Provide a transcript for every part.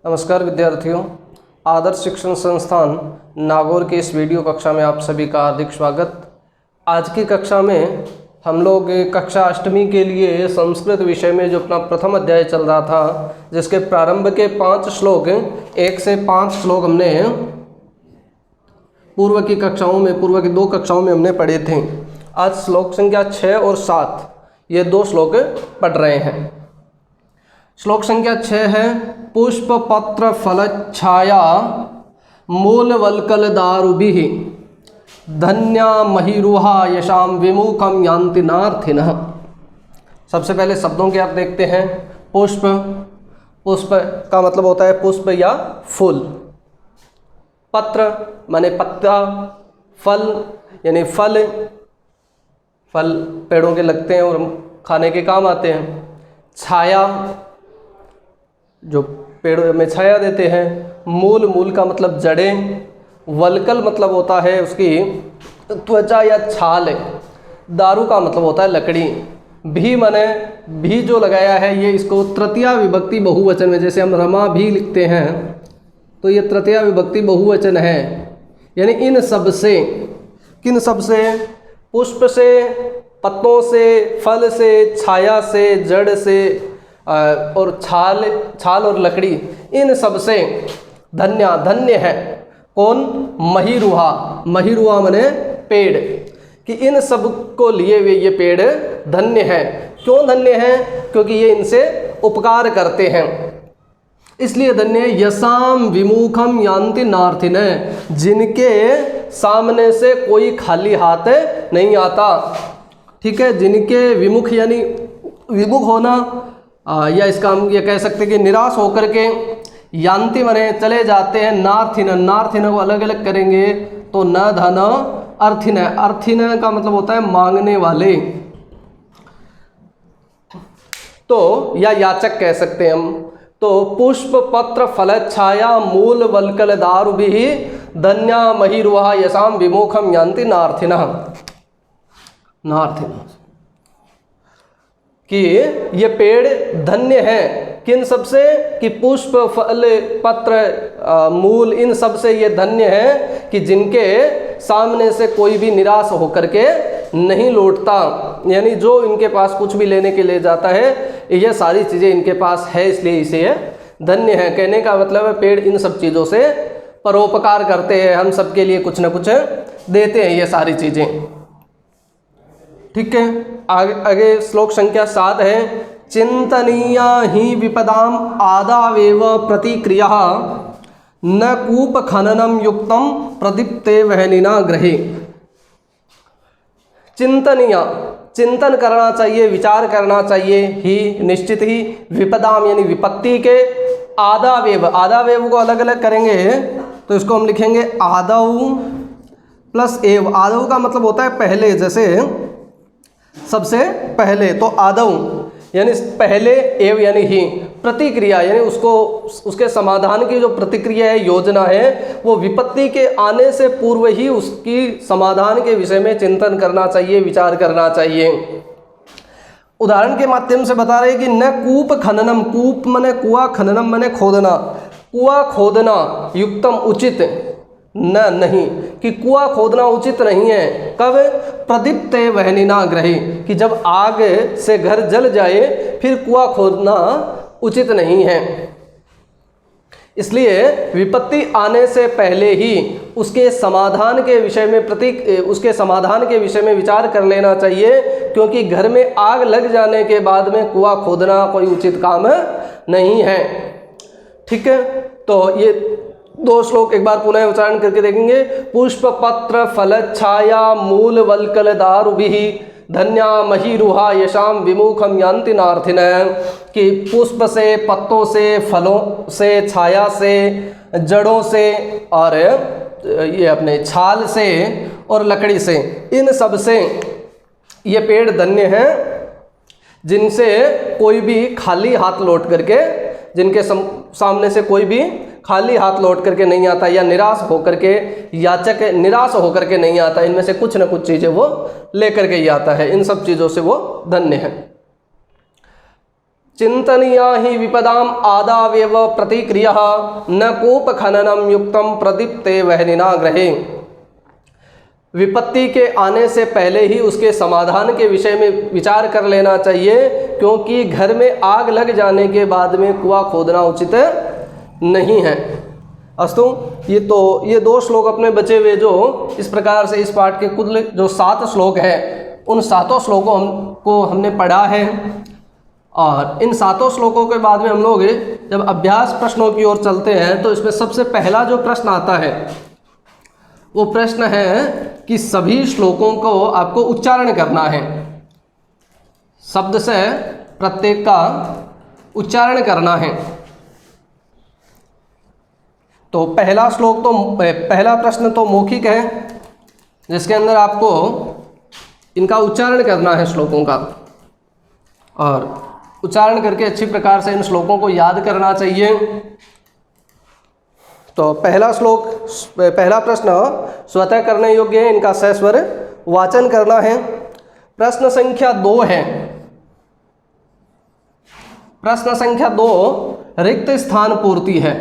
नमस्कार विद्यार्थियों, आदर्श शिक्षण संस्थान नागौर की इस वीडियो कक्षा में आप सभी का हार्दिक स्वागत। आज की कक्षा में हम लोग कक्षा अष्टमी के लिए संस्कृत विषय में जो अपना प्रथम अध्याय चल रहा था, जिसके प्रारंभ के 5 श्लोक 1 से 5 श्लोक हमने पूर्व की 2 कक्षाओं में हमने पढ़े थे। आज श्लोक संख्या 6 और 7 ये 2 श्लोक पढ़ रहे हैं। श्लोक संख्या 6 है पुष्प पत्र फल छाया मूल वल्कल दारुभिः धन्या महिरुहा यशाम विमुखम यान्ति नार्थिनः। सबसे पहले शब्दों के अर्थ देखते हैं। पुष्प, पुष्प का मतलब होता है पुष्प या फूल। पत्र माने पत्ता, फल यानी फल, फल पेड़ों के लगते हैं और खाने के काम आते हैं। छाया, जो पेड़ में छाया देते हैं। मूल, मूल का मतलब जड़ें। वल्कल मतलब होता है उसकी त्वचा या छाल। दारू का मतलब होता है लकड़ी। भी माने भी जो लगाया है ये इसको तृतीया विभक्ति बहुवचन में, जैसे हम रमा भी लिखते हैं तो ये तृतीया विभक्ति बहुवचन है। यानी इन सब से, किन सब से? पुष्प से, पत्तों से, फल से, छाया से, जड़ से और छाल और लकड़ी, इन सब से धन्या, धन्य है। कौन? महिरुहा, महिरुहा माने पेड़, कि इन सब को लिए हुए ये पेड़ धन्य है। क्यों धन्य है? क्योंकि ये इनसे उपकार करते हैं, इसलिए धन्य है। यसाम विमुखम यान्ति नार्थिनः, जिनके सामने से कोई खाली हाथ नहीं आता। ठीक है, जिनके विमुख यानी विमुख होना, या इसका हम ये कह सकते हैं कि निराश होकर के, यान्ति माने चले जाते हैं। नार्थिन, नार्थिन को अलग अलग करेंगे तो न धन अर्थिन, अर्थिन का मतलब होता है मांगने वाले, तो या याचक कह सकते हैं हम। तो पुष्प पत्र फल छाया मूल वल्कल दारुभिः धन्या महिरुहा यसाम विमुखम यान्ति नार्थिनः। नार्थिनः कि ये पेड़ धन्य हैं। किन सब से? कि पुष्प, फल, पत्र, मूल, इन सब से ये धन्य हैं कि जिनके सामने से कोई भी निराश होकर के नहीं लौटता। यानी जो इनके पास कुछ भी लेने के लिए जाता है, ये सारी चीज़ें इनके पास है, इसलिए इसे ये धन्य है। कहने का मतलब है पेड़ इन सब चीज़ों से परोपकार करते हैं, हम सबके लिए कुछ न कुछ देते हैं ये सारी चीज़ें। ठीक है, आगे श्लोक संख्या 7 है चिंतनीया ही विपदाम आदावेव प्रतिक्रिया न कूप खननम युक्तम प्रदीप्ते वहनिना ग्रहे। चिंतनीया, चिंतन करना चाहिए, विचार करना चाहिए। ही निश्चित ही, विपदाम यानी विपत्ति के, आदावेव, आदावेव को अलग अलग करेंगे तो इसको हम लिखेंगे आदव प्लस एव। आदव का मतलब होता है पहले, जैसे सबसे पहले, तो आदव यानी पहले, एव यानी ही, प्रतिक्रिया यानी उसको, उसके समाधान की जो प्रतिक्रिया है, योजना है, वो विपत्ति के आने से पूर्व ही उसकी समाधान के विषय में चिंतन करना चाहिए, विचार करना चाहिए। उदाहरण के माध्यम से बता रहे हैं कि न कूप खननम, कूप माने कुआं, खननम माने खोदना, कुआं खोदना युक्तम उचित न, नहीं, कि कुआं खोदना उचित नहीं है। कब? प्रदीप्ते वहनिना ग्रहे, कि जब आग से घर जल जाए फिर कुआं खोदना उचित नहीं है। इसलिए विपत्ति आने से पहले ही उसके समाधान के विषय में उसके समाधान के विषय में विचार कर लेना चाहिए, क्योंकि घर में आग लग जाने के बाद में कुआं खोदना कोई उचित काम नहीं है। ठीक है, तो ये 2 श्लोक एक बार पुनः उच्चारण करके देखेंगे। पुष्प पत्र फल छाया मूल वल्कल दारुभिः धन्या महिरुहा यशाम विमुखम यान्ति नार्थिनः, कि पुष्प से, पत्तों से, फलों से, छाया से, जड़ों से और ये अपने छाल से और लकड़ी से, इन सब से ये पेड़ धन्य हैं, जिनसे कोई भी खाली हाथ लौट करके, जिनके सामने से कोई भी खाली हाथ लौट करके नहीं आता, या निराश होकर के, याचक निराश होकर के नहीं आता। इनमें से कुछ न कुछ चीज़ें वो लेकर के ही आता है। इन सब चीज़ों से वो धन्य है। चिंतनीया ही विपदाम आदावेव प्रतिक्रिया न कोप खननम युक्तम प्रदीप्ते वहनिनाग्रहे। विपत्ति के आने से पहले ही उसके समाधान के विषय में विचार कर लेना चाहिए, क्योंकि घर में आग लग जाने के बाद में कुआं खोदना उचित नहीं है। अस्तु, ये दो श्लोक अपने बचे हुए जो इस प्रकार से इस पाठ के कुल जो 7 श्लोक हैं, उन 7 श्लोकों को हमने पढ़ा है। और इन 7 श्लोकों के बाद में हम लोग जब अभ्यास प्रश्नों की ओर चलते हैं तो इसमें सबसे पहला जो प्रश्न आता है वो प्रश्न है कि सभी श्लोकों को आपको उच्चारण करना है, शब्द से प्रत्येक का उच्चारण करना है। तो पहला प्रश्न तो मौखिक है, जिसके अंदर आपको इनका उच्चारण करना है श्लोकों का, और उच्चारण करके अच्छी प्रकार से इन श्लोकों को याद करना चाहिए। तो पहला प्रश्न स्वतः करने योग्य है, इनका सस्वर वाचन करना है। प्रश्न संख्या 2 है। प्रश्न संख्या 2 रिक्त स्थान पूर्ति है।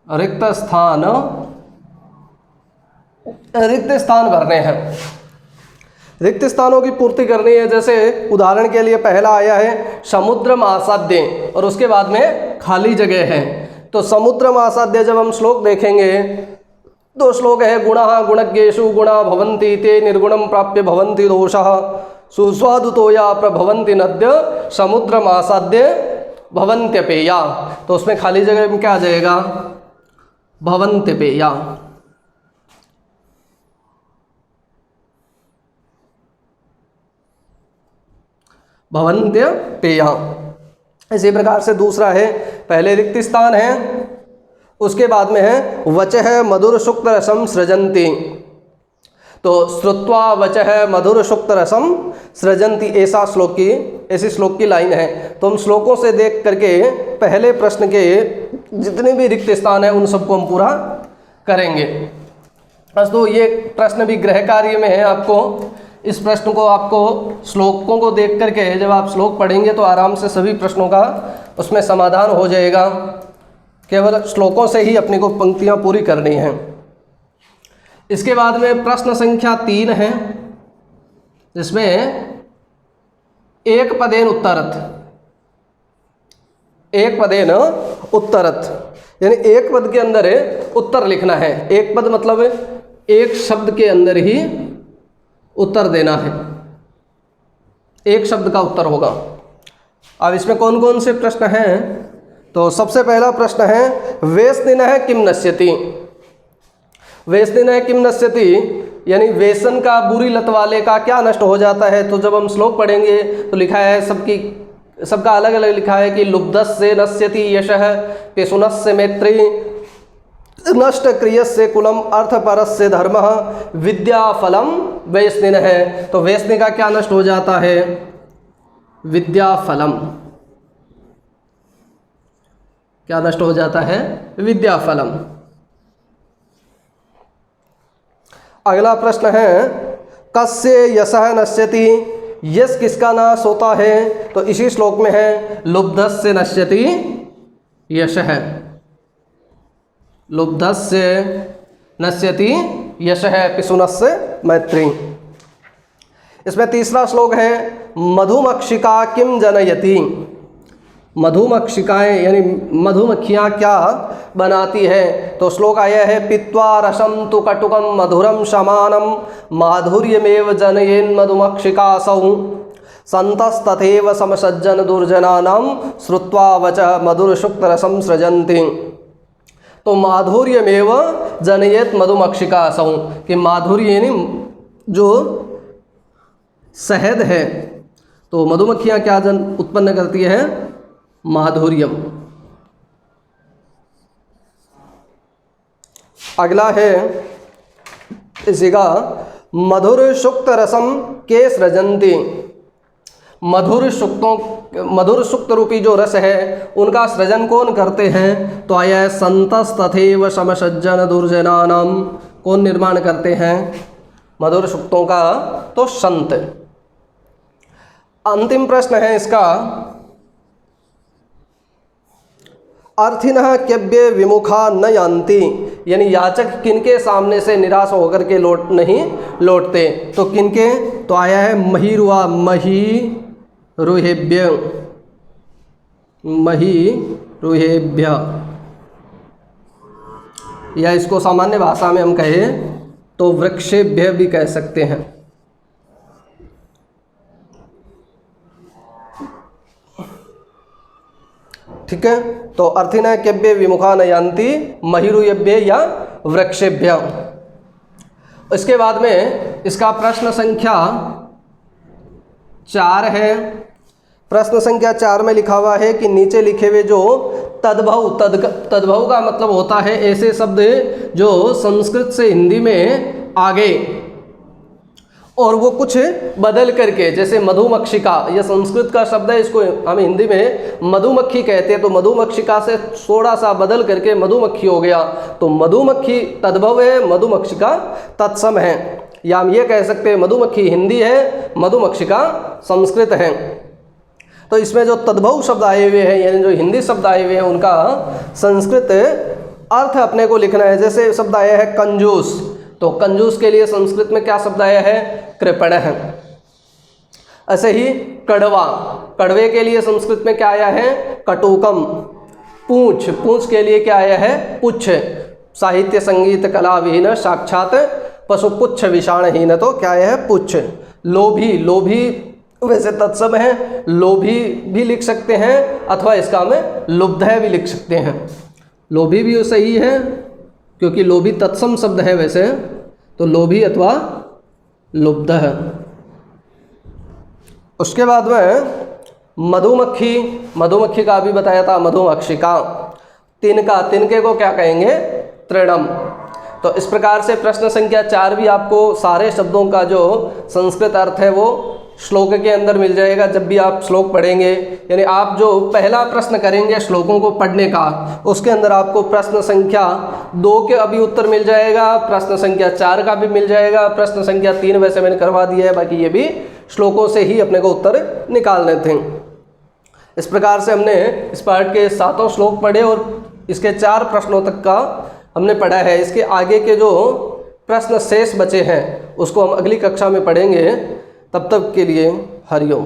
रिक्त स्थान भरने हैं, रिक्त स्थानों की पूर्ति करनी है। जैसे उदाहरण के लिए पहला आया है समुद्रम आसाद्य, और उसके बाद में खाली जगह है। तो समुद्रम आसाद्य जब हम श्लोक देखेंगे, 2 श्लोक है गुणः गुणज्ञेषु गुणा भवन्ति ते निर्गुणं प्राप्य भवन्ति दोषः सुस्वादुतो या प्रभवन्ति नद्य समुद्रम आसाद्य भवन्त्यपेया। तो उसमें खाली जगह में क्या आ जाएगा? भवन्त्यपेया। भवन्त्यपेया। इसी प्रकार से दूसरा है, पहले रिक्त स्थान है, उसके बाद में है वचः मधुर सुक्त रसम सृजन्ति। तो श्रुत्वा वचः मधुर सुक्त रसम सृजन्ति, ऐसी श्लोक की लाइन है। तो हम श्लोकों से देख करके पहले प्रश्न के जितने भी रिक्त स्थान है उन सबको हम पूरा करेंगे। बस तो ये प्रश्न भी गृह कार्य में है। आपको इस प्रश्न को आपको श्लोकों को देख करके जब आप श्लोक पढ़ेंगे तो आराम से सभी प्रश्नों का उसमें समाधान हो जाएगा। केवल श्लोकों से ही अपने को पंक्तियां पूरी करनी हैं। इसके बाद में प्रश्न संख्या 3 है, जिसमें एक पदेन उत्तरत, यानी एक पद के अंदर उत्तर लिखना है। एक पद मतलब एक शब्द के अंदर ही उत्तर देना है, एक शब्द का उत्तर होगा। अब इसमें कौन कौन से प्रश्न हैं? तो सबसे पहला प्रश्न है वेस्निनः किम नश्यति। वेस्निनः किम नश्यति यानी व्यसन का, बुरी लत वाले का क्या नष्ट हो जाता है। तो जब हम श्लोक पढ़ेंगे तो लिखा है सबका अलग अलग लिखा है कि लुब्धस्य नश्यति यशः पिशुनस्य मैत्री नष्ट क्रियस्य कुलम अर्थपरस्य धर्मः विद्याफलम वैष्णिनः है। तो वैष्णि का क्या नष्ट हो जाता है? विद्याफलम। क्या नष्ट हो जाता है? विद्याफलम। अगला प्रश्न है कस्य यशः नश्यति। यश किसका नाश होता है? तो इसी श्लोक में है लुब्धस्य नश्यति यशः। लुब्धस्य नश्यति यशः पिशुनस्य मैत्री। इसमें तीसरा श्लोक है मधुमक्षिका किम जनयति। मधुमक्षिकाएं यानी मधुमक्खियाँ क्या बनाती है। तो श्लोक आया है पित्वा रसम तु कटुकम मधुरम शमानम माधुर्यमेव जनयेन् मधुमक्षिकासौ संतस्तथैव समसज्जन दुर्जनानां श्रुत्वा वचः मधुर शुक्त रसम सृजन्ति। तो माधुर्यमेव जनयेत् मधुमक्षिकासौ, कि माधुर्य यानी जो शहद है, तो मधुमक्खियाँ क्या उत्पन्न करती है? माधुर्यम। अगला है इसी का मधुर शुक्त रसम के सृजन्ति। मधुर शुक्त रूपी जो रस है उनका सृजन कौन करते हैं? तो आया है संतस्तथैव समसज्जन दुर्जनानाम। कौन निर्माण करते हैं मधुर शुक्तों का? तो संत। अंतिम प्रश्न है इसका, अर्थिनः केभ्य विमुखा न यान्ति, यानी याचक किनके सामने से निराश होकर के नहीं लौटते। तो किनके, तो आया है महीरुआ, महीरुहेभ्य, महीरुहेभ्य, या इसको सामान्य भाषा में हम कहें तो वृक्षेभ्य भी कह सकते हैं। ठीक है, तो अर्थिनः केभ्य विमुखा न यान्ति, महीरुहेभ्य या वृक्षेभ्य। इसके बाद में इसका प्रश्न संख्या 4 है। प्रश्न संख्या 4 में लिखा हुआ है कि नीचे लिखे हुए जो तद्भव, तद्भव का मतलब होता है ऐसे शब्द जो संस्कृत से हिंदी में आ गए और वो कुछ बदल करके, जैसे मधुमक्षिका, यह संस्कृत का शब्द है, इसको हम हिंदी में मधुमक्खी कहते हैं, तो मधुमक्षिका से थोड़ा सा बदल करके मधुमक्खी हो गया, तो मधुमक्खी तद्भव है, मधुमक्षिका तत्सम है। या हम ये कह सकते हैं मधुमक्खी हिंदी है, मधुमक्षिका संस्कृत है। तो इसमें जो तद्भव शब्द आए हुए हैं, यानी जो हिंदी शब्द आए हुए हैं, उनका संस्कृत अर्थ अपने को लिखना है। जैसे शब्द आया है कंजूस, तो कंजूस के लिए संस्कृत में क्या शब्द आया है, कृपण है। ऐसे ही कड़वा, कड़वे के लिए संस्कृत में क्या आया है, कटुकम। पूंछ, पूंछ के लिए क्या आया है, पुच्छ। साहित्य संगीत कला विहीन साक्षात पशुपुच्छ विषाणहीन, तो क्या आया है, पुच्छ। लोभी, लोभी वैसे तत्सम है, लोभी भी लिख सकते हैं अथवा इसका हमें लुब्ध है भी लिख सकते हैं। लोभी भी सही है क्योंकि लोभी तत्सम शब्द है वैसे, तो लोभी अथवा लुब्ध है। उसके बाद में मधुमक्खी, मधुमक्खी का भी बताया था, मधुमक्षिका। तिनका, तिनके को क्या कहेंगे, तृणम। तो इस प्रकार से प्रश्न संख्या 4 भी आपको सारे शब्दों का जो संस्कृत अर्थ है वो श्लोक के अंदर मिल जाएगा जब भी आप श्लोक पढ़ेंगे। यानी आप जो पहला प्रश्न करेंगे श्लोकों को पढ़ने का, उसके अंदर आपको प्रश्न संख्या 2 के अभी उत्तर मिल जाएगा, प्रश्न संख्या 4 का भी मिल जाएगा, प्रश्न संख्या 3 वैसे मैंने करवा दिया है, बाकी ये भी श्लोकों से ही अपने को उत्तर निकालने थे। इस प्रकार से हमने इस पाठ के 7 श्लोक पढ़े और इसके 4 प्रश्नों तक का हमने पढ़ा है। इसके आगे के जो प्रश्न शेष बचे हैं उसको हम अगली कक्षा में पढ़ेंगे। तब तक के लिए हरिओम।